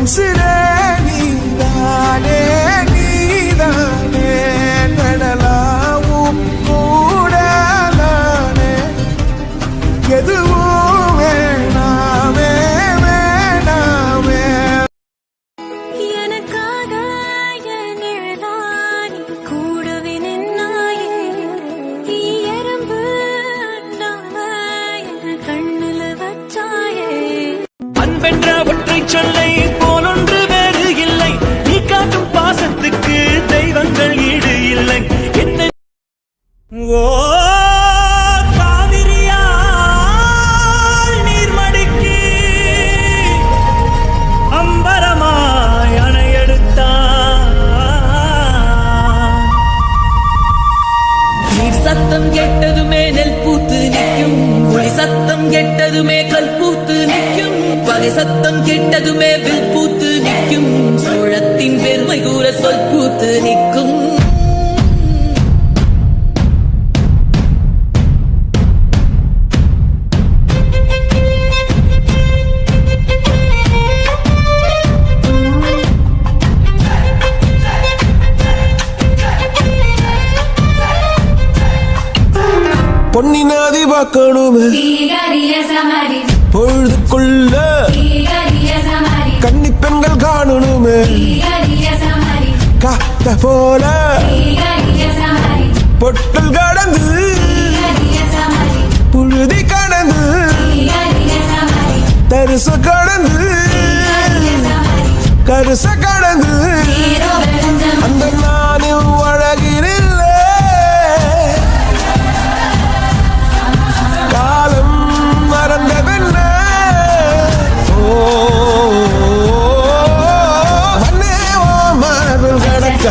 உன்சிலே நீதானே நீதானே நடலாவும் கூட நானே எதுவும் வேணாமே வேணாமே எனக்காக என் நிழலானி கூடவே நின்னாயே நீ எறும்பு என கண்ணுல வச்சாயே அன்பென்ற ஒற்றை சொல்லை போலொன்று வேறு இல்லை நீ காட்டும் பாசத்துக்கு தெய்வங்கள் ஈடு இல்லை என்ன ஓ காவிரியால் நீர்மடிக்கு அம்பரமாய் அணையெடுத்தான் நீர் சத்தம் கெட்டதுமே நெல் பூத்து நிற்கும் ஒளி சத்தம் கெட்டதுமே கல் பூத்து நிற்கும் பகை சத்தம் கெட்டதுமே வில் பூத்து நிற்கும் சோழத்தின் பெருமை கூற சொல் பூத்து நிற்கும் பொன்னினாதி பார்க்கணுமே பொழுதுக்குள்ள கன்னி பெண்கள் காணணுமே காத்த போல பொட்டல் கடந்து புழுதி கடந்து தரிச கடந்து கருச கடந்து அந்த நானும் அழகினில்லை காலம் மறந்ததென்ன ஓ மன்னே ஓ மனதில் கடக்க